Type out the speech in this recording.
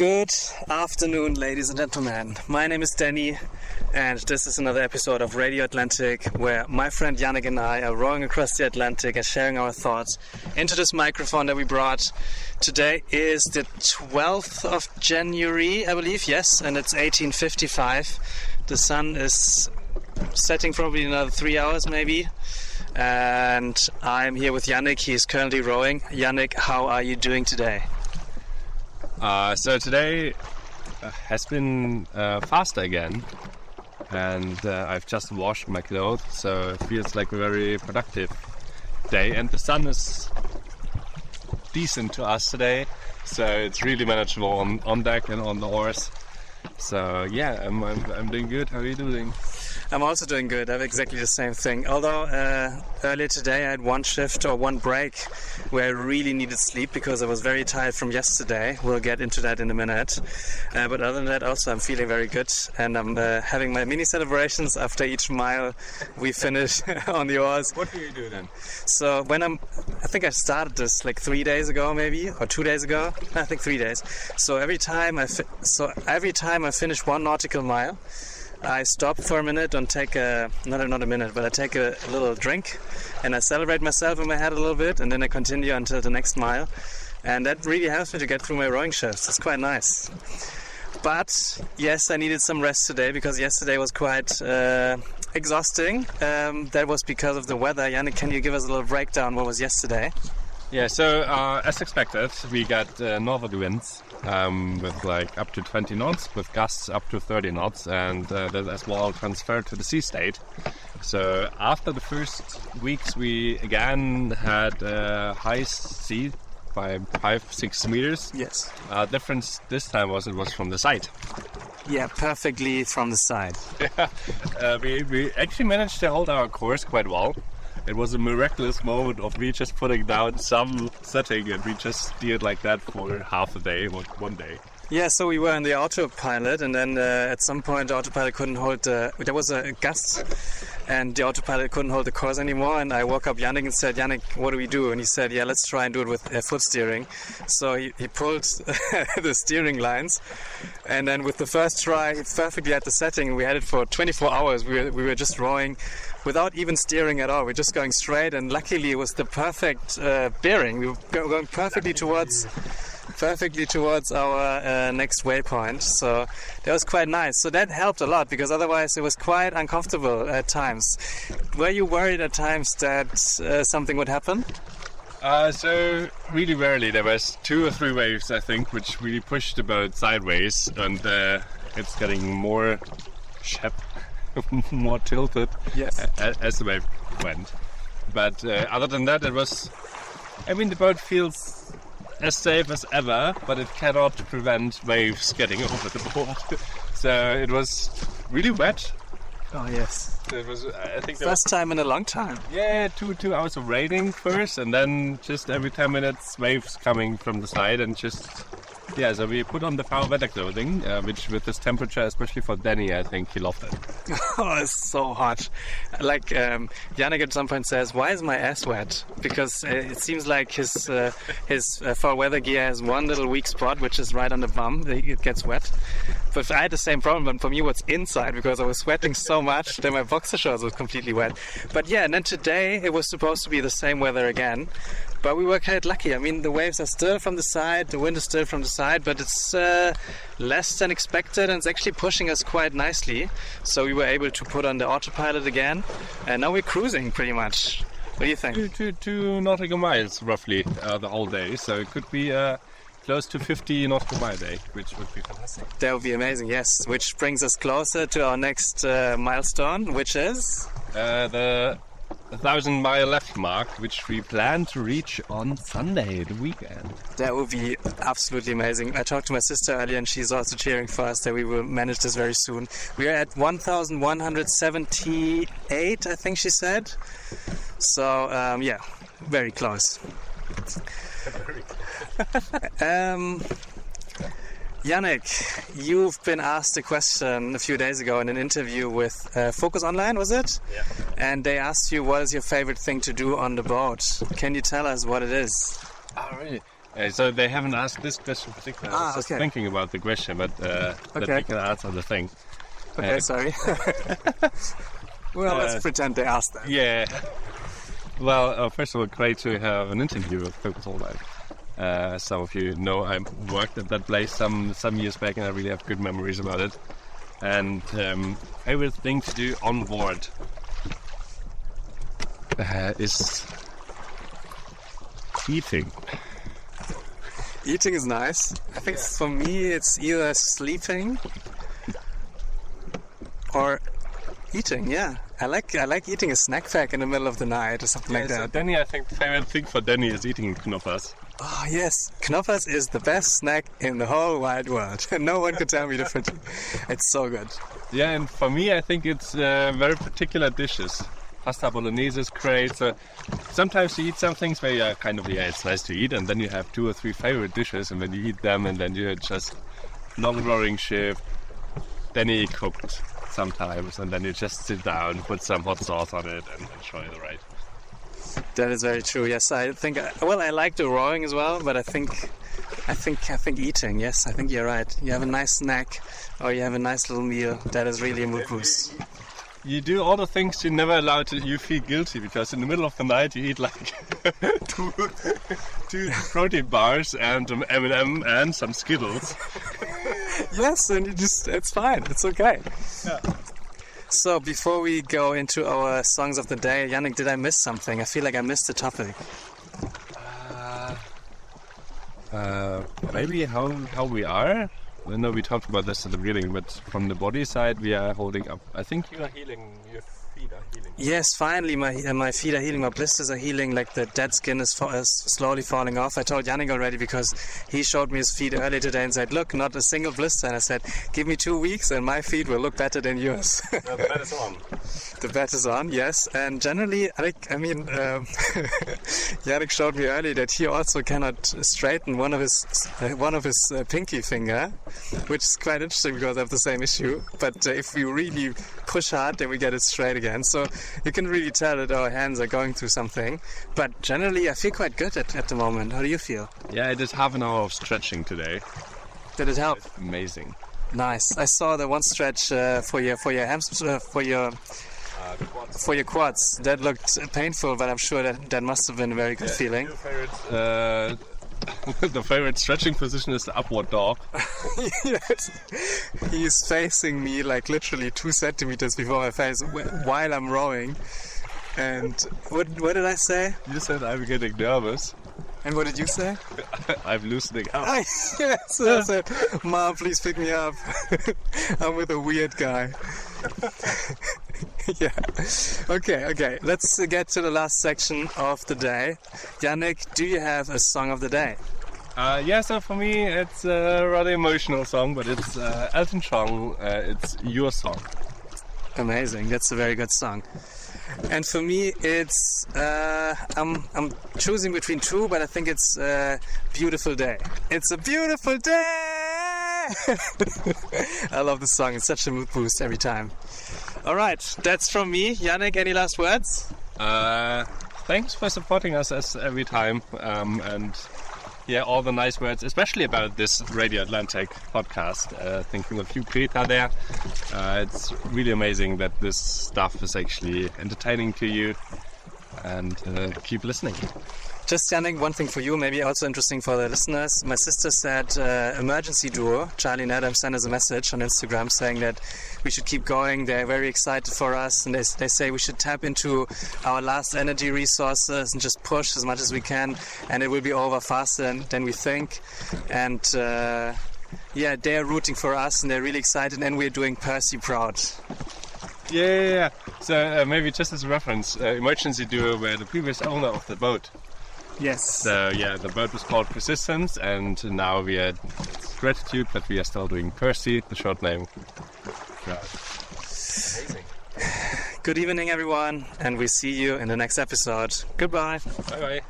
Good afternoon, ladies and gentlemen. My name is Danny, and this is another episode of Radio Atlantic, where my friend Janik and I are rowing across the Atlantic and sharing our thoughts into this microphone that we brought. Today is the 12th of January, I believe, yes, and it's 18:55. The sun is setting probably another 3 hours maybe, and I'm here with Janik. He's currently rowing. Janik, how are you doing today? So today has been faster again, and I've just washed my clothes, so it feels like a very productive day, and the sun is decent to us today, so it's really manageable on deck and on the oars. So yeah, I'm doing good. How are you doing? I'm also doing good. I have exactly the same thing. Although earlier today I had one shift or one break where I really needed sleep because I was very tired from yesterday. We'll get into that in a minute. But other than that, also I'm feeling very good, and I'm having my mini celebrations after each mile we finish on the oars. What do you do then? So I think I started this like 3 days ago maybe, or 2 days ago. I think 3 days. So every time I finish one nautical mile, I stop for a minute and take not a minute, but I take a little drink and I celebrate myself in my head a little bit, and then I continue until the next mile. And that really helps me to get through my rowing shifts. It's quite nice. But yes, I needed some rest today because yesterday was quite exhausting. That was because of the weather. Janik, can you give us a little breakdown? What was yesterday? Yeah, so as expected, we got northern winds with like up to 20 knots, with gusts up to 30 knots, and that as well transferred to the sea state. So after the first weeks, we again had high sea by 5-6 meters. Yes. Difference this time was it was from the side. Yeah, perfectly from the side. Yeah, we actually managed to hold our course quite well. It was a miraculous moment of me just putting down some setting, and we just steered like that for half a day, one day. Yeah, so we were in the autopilot, and then at some point the autopilot couldn't hold there was a gust, and the autopilot couldn't hold the course anymore, and I woke up Janik and said, Janik, what do we do? And he said, yeah, let's try and do it with foot steering. So he pulled the steering lines, and then with the first try, he perfectly had the setting. We had it for 24 hours. We were just rowing without even steering at all. We're just going straight, and luckily it was the perfect bearing. We were going perfectly towards our next waypoint, so that was quite nice. So that helped a lot, because otherwise it was quite uncomfortable at times. Were you worried at times that something would happen? So really rarely. There was 2 or 3 waves, I think, which really pushed the boat sideways, and it's getting more more tilted. Yes. As the wave went. But other than that, the boat feels as safe as ever, but it cannot prevent waves getting over the board. So it was really wet. Oh yes. It was, I think, first time in a long time. Yeah, 2 hours of raining first, and then just every 10 minutes waves coming from the side, and just so we put on the foul weather clothing, which with this temperature, especially for Danny, I think he loved it. Oh, it's so hot. Like Janik at some point says, why is my ass wet? Because it seems like his foul weather gear has one little weak spot, which is right on the bum. It gets wet. But I had the same problem, but for me what's inside, because I was sweating so much that my boxer shorts was completely wet. But yeah, and then today it was supposed to be the same weather again. But we were quite lucky. I mean, the waves are still from the side, the wind is still from the side, but it's less than expected, and it's actually pushing us quite nicely. So we were able to put on the autopilot again, and now we're cruising pretty much. What do you think? 2 nautical miles roughly the whole day, so it could be close to 50 nautical mile day, which would be fantastic. That would be amazing, yes. Which brings us closer to our next milestone, which is the 1,000-mile left mark, which we plan to reach on Sunday, the weekend. That would be absolutely amazing. I talked to my sister earlier, and she's also cheering for us that we will manage this very soon. We are at 1,178, I think she said. So, yeah, very close. Janik, you've been asked a question a few days ago in an interview with Focus Online, was it? Yeah. And they asked you, what is your favorite thing to do on the boat? Can you tell us what it is? Oh, really? So they haven't asked this question particularly. I was just thinking about the question, but that we can answer the thing. Okay, sorry. Well, let's pretend they asked that. Yeah. Well, first of all, great to have an interview with Focus All Night. Some of you know I worked at that place some years back, and I really have good memories about it. And favorite thing to do on board is eating. Eating is nice. I think for me it's either sleeping or eating. Yeah, I like eating a snack pack in the middle of the night or something like that. So Danny, I think the favorite thing for Danny is eating knoppers. Oh yes, knoppers is the best snack in the whole wide world. No one could tell me differently. It's so good. Yeah, and for me, I think it's very particular dishes. Pasta bolognese is great. So sometimes you eat some things where you're kind of, it's nice to eat, and then you have 2 or 3 favorite dishes, and then you eat them, and then you're just long roaring shift. Then you cooked sometimes, and then you just sit down, put some hot sauce on it, and enjoy the ride. That is very true. Yes, I think. Well, I like the rowing as well, but I think eating. Yes, I think you're right. You have a nice snack, or you have a nice little meal. That is really a mood boost. You do all the things you're never allowed to. You feel guilty because in the middle of the night you eat like two protein bars and some M&M and some Skittles. Yes, and it's fine. It's okay. Yeah. So before we go into our songs of the day, Janik, did I miss something? I feel like I missed the topic. Maybe how we are. I know we talked about this at the beginning, but from the body side, we are holding up. I think you are healing. Your feet are healing. Yes, finally, my feet are healing. My blisters are healing. Like the dead skin is slowly falling off. I told Janik already because he showed me his feet earlier today and said, "Look, not a single blister." And I said, "Give me 2 weeks, and my feet will look better than yours." The bet is on. The bet is on, yes. And generally, Janik showed me earlier that he also cannot straighten one of his pinky finger, which is quite interesting because I have the same issue. But if we really push hard, then we get it straight again. So you can really tell that our hands are going through something. But generally, I feel quite good at the moment. How do you feel? Yeah, I did half an hour of stretching today. Did it help? Amazing. Nice. I saw the one stretch for your quads. That looked painful, but I'm sure that must have been a very good feeling. Your favorite, the favorite stretching position is the upward dog. Yes. He's facing me like literally 2 centimeters before my face while I'm rowing. And what did I say? You said I'm getting nervous. And what did you say? I'm loosening up. Yes, I said, "Mom, please pick me up. I'm with a weird guy." Yeah. Okay. Let's get to the last section of the day. Janik, do you have a song of the day? So for me it's a rather emotional song, but it's Elton John. It's Your Song. Amazing. That's a very good song. And for me, it's I'm choosing between 2, but I think it's Beautiful Day. It's a beautiful day. I love this song. It's such a mood boost every time. All right, that's from me. Janik, any last words? Thanks for supporting us as every time, and all the nice words, especially about this Radio Atlantic podcast. Thinking of you, Greta, there. It's really amazing that this stuff is actually entertaining to you, and keep listening. Just, Janik, one thing for you, maybe also interesting for the listeners. My sister said Emergency Duo, Charlie and Adam, sent us a message on Instagram saying that we should keep going. They're very excited for us, and they say we should tap into our last energy resources and just push as much as we can, and it will be over faster than we think. And they're rooting for us, and they're really excited, and we're doing Percy proud. Yeah. So maybe just as a reference, Emergency Duo were the previous owner of the boat. Yes. So the boat was called Persistence, and now we are Gratitude, but we are still doing Percy, the short name. Amazing. Good evening, everyone, and we see you in the next episode. Goodbye. Bye-bye.